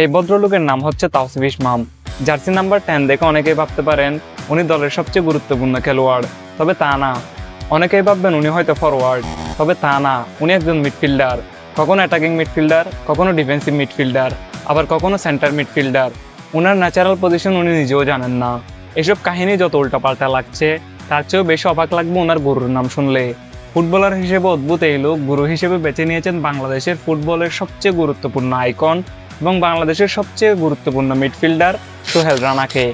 এই ভদ্রলোকের নাম হচ্ছে তাওসিফ ইসমাম। জার্সি নাম্বার 10 দেখে অনেকেই ভাবতে পারেন উনি দলের সবচেয়ে গুরুত্বপূর্ণ খেলোয়াড়, তবে তা না। অনেকেই ভাববেন উনি হয়তো ফরওয়ার্ড, তবে তা না। উনি একজন মিডফিল্ডার, কখনো অ্যাটাকিং মিডফিল্ডার, কখনো ডিফেন্সিভ মিডফিল্ডার, আবার কখনো সেন্টার মিডফিল্ডার। ওনার ন্যাচারাল পজিশন উনি নিজেও জানেন না। এসব কাহিনী যত উল্টাপাল্টা লাগছে তার চেয়েও বেশি অবাক লাগবে ওনার গুরুর নাম শুনলে। ফুটবলার হিসেবে অদ্ভুত এই লোক গুরু হিসেবে বেছে নিয়েছেন বাংলাদেশের ফুটবলের সবচেয়ে গুরুত্বপূর্ণ আইকন এবং বাংলাদেশের সবচেয়ে গুরুত্বপূর্ণ মিডফিল্ডার সোহেল রানাকে।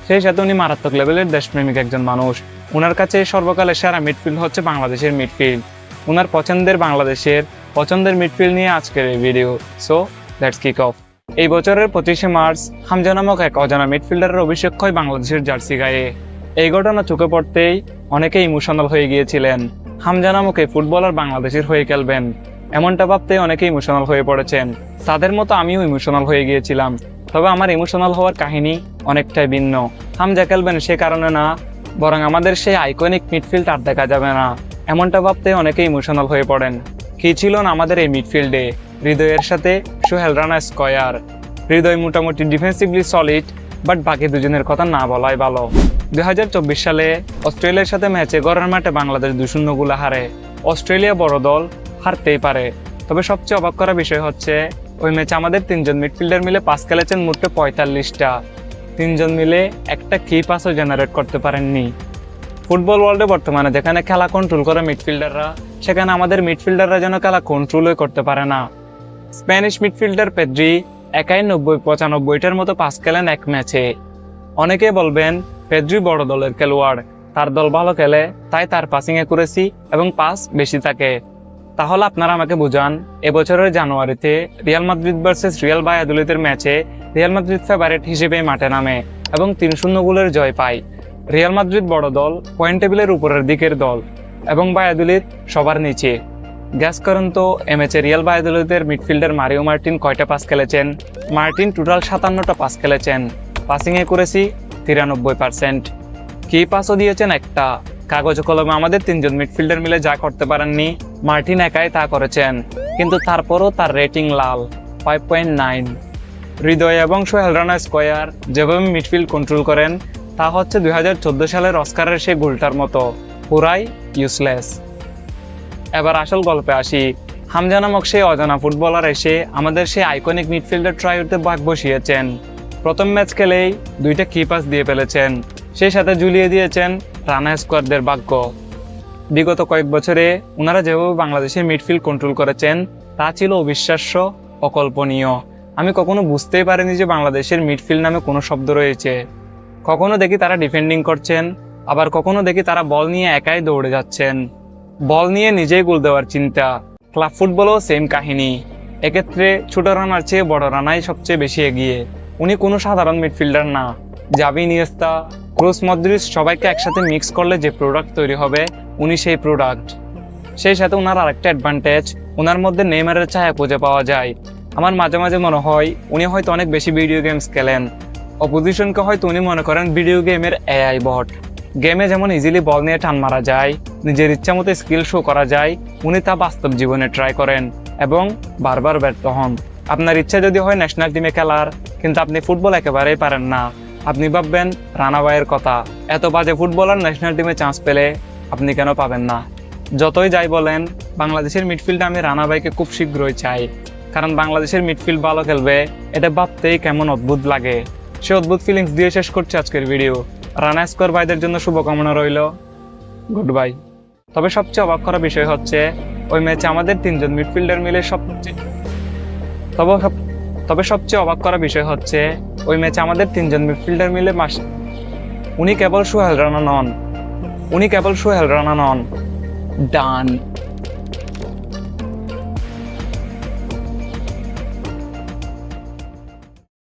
সেই সাথে উনি মারাত্মক লেভেলের দেশপ্রেমিক একজন মানুষ। ওনার কাছে সর্বকালের সেরা মিডফিল্ড হচ্ছে বাংলাদেশের মিডফিল্ড। ওনার পছন্দের বাংলাদেশের পছন্দের মিডফিল্ড নিয়ে আজকের এই video. So let's kick off. এই বছরের 25শে মার্চ হামজা নামক এক অজানা মিডফিল্ডারের অভিষেক হয় বাংলাদেশের জার্সি গায়ে। এই ঘটনা চোখে পড়তেই অনেকেই ইমোশনাল হয়ে গিয়েছিলেন। হামজা নামক এই ফুটবলার বাংলাদেশের হয়ে খেলবেন, এমনটা ভাবতে অনেকেই ইমোশনাল হয়ে পড়েছেন। তাদের মতো আমিও ইমোশনাল হয়ে গিয়েছিলাম, তবে আমার ইমোশনাল হওয়ার কাহিনী অনেকটাই ভিন্ন। হামজা খেলবেন সে কারণে না, বরং আমাদের সেই আইকনিক মিডফিল্ড আর দেখা যাবে না, এমনটা ভাবতে অনেকেই ইমোশনাল হয়ে পড়েন। কি ছিল না আমাদের এই মিডফিল্ডে? হৃদয়ের সাথে সোহেল রানা স্কয়ার। হৃদয় মোটামুটি ডিফেন্সিভলি সলিড, বাট বাকি দুজনের কথা না বলাই ভালো। 2024 সালে অস্ট্রেলিয়ার সাথে ম্যাচে ঘরের মাঠে বাংলাদেশ 2-0 গোলে হারে। অস্ট্রেলিয়া বড় দল, হারতেই পারে। তবে সবচেয়ে অবাক করা বিষয় হচ্ছে ওই ম্যাচে আমাদের 3জন মিডফিল্ডার মিলে পাস খেলেছেন মোট 45টা। 3জন মিলে একটা কি পাসও জেনারেট করতে পারেননি। ফুটবল ওয়ার্ল্ডে বর্তমানে যেখানে খেলা কন্ট্রোল করে মিডফিল্ডাররা, সেখানে আমাদের মিডফিল্ডাররা যেন খেলা কন্ট্রোলই করতে পারে না। স্প্যানিশ মিডফিল্ডার পেদ্রি একাই 90-95টার মতো পাস খেলেন এক ম্যাচে। অনেকে বলবেন পেদ্রি বড় দলের খেলোয়াড়, তার দল ভালো খেলে তাই তার পাসিং অ্যাকুরেসি এবং পাস বেশি থাকে। তাহলে আপনারা আমাকে বুঝান, এবছরের জানুয়ারিতে রিয়াল মাদ্রিদ ভার্সেস রিয়াল ভায়াদোলিদের ম্যাচে রিয়াল মাদ্রিদ ফেভারিট হিসেবে মাঠে নামে এবং 3-0 গোলের জয় পায়। রিয়াল মাদ্রিদ বড় দল, পয়েন্ট টেবিলের উপরের দিকের দল, এবং ভায়াদোলিদ সবার নিচে। গ্যাস করেন তো এ ম্যাচে রিয়াল ভায়াদোলিদের মিডফিল্ডার মারিও মার্টিন কয়টা পাস খেলেছেন? মার্টিন টোটাল 57টা পাস খেলেছেন, পাসিং অ্যাকুরেসি 93%। কি পাসও দিয়েছেন একটা। কাগজ কলমে আমাদের 3জন মিডফিল্ডার মিলে যা করতে পারেননি, মার্টিন একাই তা করেছেন, কিন্তু তারপরও তার রেটিং লাল 5.9। হৃদয় এবং সোহেল রানা স্কয়ার যেভাবে মিডফিল্ড কন্ট্রোল করেন তা হচ্ছে 2014 সালের অস্কারের সেই গোলটার মতো, পুরাই ইউজলেস। এবার আসল গল্পে আসি। হামজা নামক সেই অজানা ফুটবলার এসে আমাদের সেই আইকনিক মিডফিল্ডার ট্রাইতে ভাগ বসিয়েছেন। প্রথম ম্যাচ খেলেই 2টা কি পাস দিয়ে ফেলেছেন, সেই সাথে ঝুলিয়ে দিয়েছেন রানা স্কোয়াডদের ভাগ্য। বিগত কয়েক বছরে ওনারা যেভাবে বাংলাদেশের মিডফিল্ড কন্ট্রোল করেছেন তা ছিল অবিশ্বাস্য, অকল্পনীয়। আমি কখনো বুঝতেই পারিনি যে বাংলাদেশের মিডফিল্ড নামে কোনো শব্দ রয়েছে। কখনো দেখি তারা ডিফেন্ডিং করছেন, আবার কখনো দেখি তারা বল নিয়ে একাই দৌড়ে যাচ্ছেন, বল নিয়ে নিজেই গোল দেওয়ার চিন্তা। ক্লাব ফুটবলও সেম কাহিনী। এক্ষেত্রে ছোট রানার চেয়ে বড় রানাই সবচেয়ে বেশি এগিয়ে। উনি কোনো সাধারণ মিডফিল্ডার না। জাভি, ইনিয়েস্তা, ক্রুস, মদ্রিচ সবাইকে একসাথে মিক্স করলে যে প্রোডাক্ট তৈরি হবে উনি সেই প্রোডাক্ট। সেই সাথে ওনার আরেকটা অ্যাডভান্টেজ, ওনার মধ্যে নেইমারের ছায়া খুঁজে পাওয়া যায়। আমার মাঝে মাঝে মনে হয় উনি হয়তো অনেক বেশি ভিডিও গেমস খেলেন। অপোজিশনকে হয়তো উনি মনে করেন ভিডিও গেমের এআই বট। গেমে যেমন ইজিলি বল নিয়ে টান মারা যায়, নিজের ইচ্ছা মতো স্কিল শো করা যায়, উনি তা বাস্তব জীবনে ট্রাই করেন এবং বারবার ব্যর্থ হন। আপনার ইচ্ছা যদি হয় ন্যাশনাল টিমে খেলার, কিন্তু আপনি ফুটবল একেবারেই পারেন না, আপনি ভাববেন রানা ভাইয়ের কথা, এত বাজে ফুটবলার ন্যাশনাল টিমে চান্স পেলে আপনি কেন পাবেন না? যতই যাই বলেন, বাংলাদেশের মিডফিল্ডে আমি রানা ভাইকে খুব শীঘ্রই চাই, কারণ বাংলাদেশের মিডফিল্ড ভালো খেলবে এটা ভাবতেই কেমন অদ্ভুত লাগে। সে অদ্ভুত ফিলিংস দিয়ে শেষ করছে আজকের ভিডিও। রানা স্কোয়ার ভাইদের জন্য শুভকামনা রইল। Good bye. তবে সবচেয়ে অবাক করা বিষয় হচ্ছে ওই ম্যাচে আমাদের 3জন মিডফিল্ডার মিলে সবচেয়ে অবাক করা বিষয় হচ্ছে ওই ম্যাচে আমাদের 3জন মিডফিল্ডার মিলে উনি কেবল সোহেল রানা নন, ডান।